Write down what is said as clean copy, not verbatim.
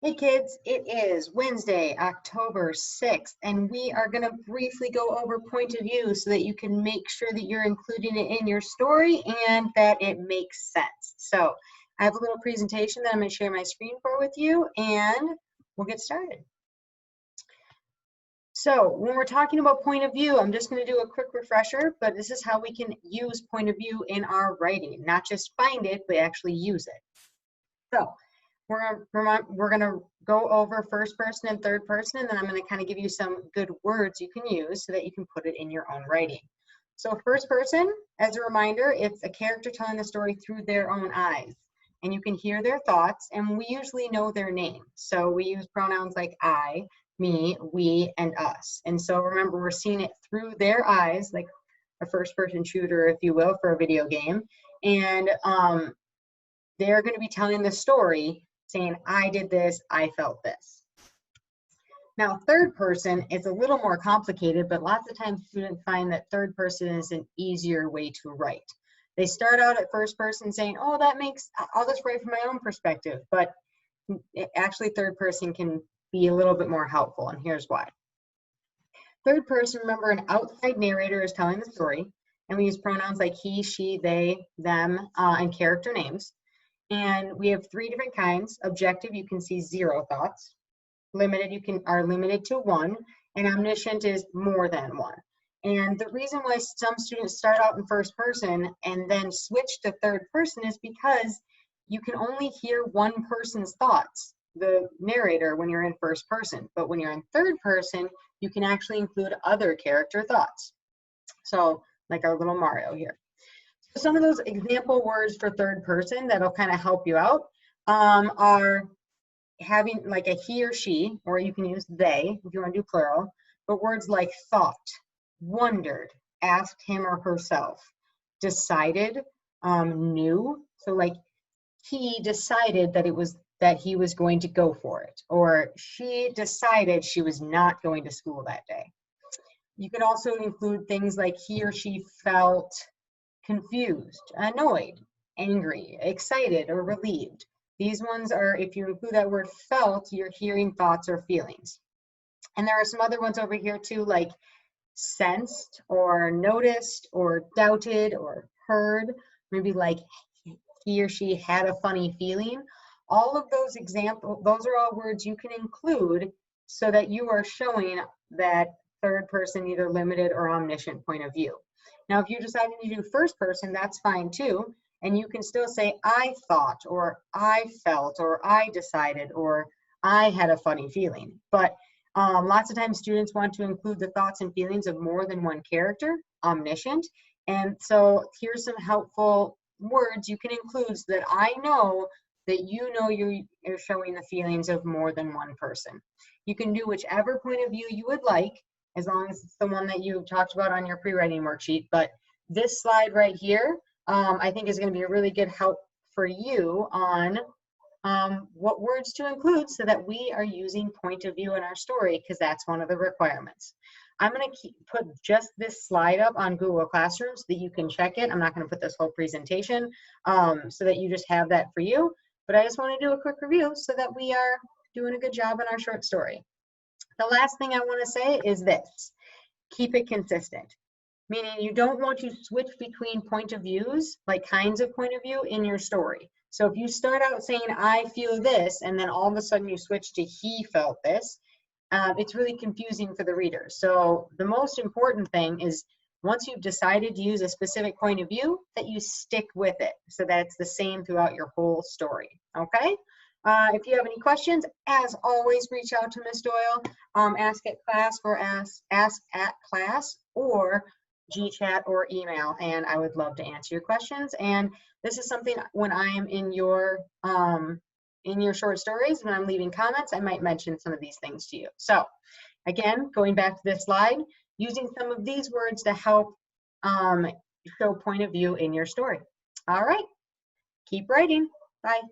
Hey kids, it is Wednesday, October 6th, and we are going to briefly go over point of view so that you can make sure that you're including it in your story and that it makes sense. So I have a little presentation that I'm going to share my screen for with you, and we'll get started. So when we're talking about point of view, I'm just going to do a quick refresher, but this is how we can use point of view in our writing, not just find it, but actually use it. So we're going to go over first person and third person, and then I'm going to kind of give you some good words you can use so that you can put it in your own writing. So first person, as a reminder, it's a character telling the story through their own eyes, and you can hear their thoughts, and we usually know their name. So we use pronouns like I, me, we, and us. And so remember, we're seeing it through their eyes, like a first person shooter, if you will, for a video game. And they're going to be telling the story saying, I did this, I felt this. Now, third person is a little more complicated, but lots of times students find that third person is an easier way to write. They start out at first person saying, oh, I'll just write from my own perspective, but actually third person can be a little bit more helpful, and here's why. Third person, remember, an outside narrator is telling the story, and we use pronouns like he, she, they, them, and character names. And we have three different kinds. Objective, you can see 0 thoughts. Limited, are limited to 1. And omniscient is more than 1. And the reason why some students start out in first person and then switch to third person is because you can only hear one person's thoughts, the narrator, when you're in first person. But when you're in third person, you can actually include other character thoughts. So like our little Mario here. Some of those example words for third person that'll kind of help you out are having like a he or she, or you can use they if you want to do plural, but words like thought, wondered, asked him or herself, decided, knew. So like he decided that he was going to go for it, or she decided she was not going to school that day. You can also include things like he or she felt confused, annoyed, angry, excited, or relieved. These ones are, if you include that word felt, you're hearing thoughts or feelings. And there are some other ones over here too, like sensed or noticed or doubted or heard, maybe like he or she had a funny feeling. All of those examples, those are all words you can include so that you are showing that third person, either limited or omniscient point of view. Now, if you decide to do first person, that's fine too. And you can still say, I thought, or I felt, or I decided, or I had a funny feeling. But lots of times students want to include the thoughts and feelings of more than one character, omniscient. And so here's some helpful words you can include so that I know that you know you're showing the feelings of more than one person. You can do whichever point of view you would like, as long as it's the one that you talked about on your pre-writing worksheet. But this slide right here, I think is going to be a really good help for you on what words to include so that we are using point of view in our story, because that's one of the requirements. I'm going to put just this slide up on Google Classroom so that you can check it. I'm not going to put this whole presentation so that you just have that for you. But I just want to do a quick review so that we are doing a good job in our short story. The last thing I want to say is this: keep it consistent, meaning you don't want to switch between point of views, like kinds of point of view in your story. So if you start out saying, I feel this, and then all of a sudden you switch to he felt this, it's really confusing for the reader. So the most important thing is once you've decided to use a specific point of view, that you stick with it so that it's the same throughout your whole story, okay? If you have any questions, as always, reach out to Ms. Doyle, ask at class or ask at class, or GChat or email, and I would love to answer your questions. And this is something when I am in your short stories, when I'm leaving comments, I might mention some of these things to you. So again, going back to this slide, using some of these words to help show point of view in your story. All right, keep writing. Bye.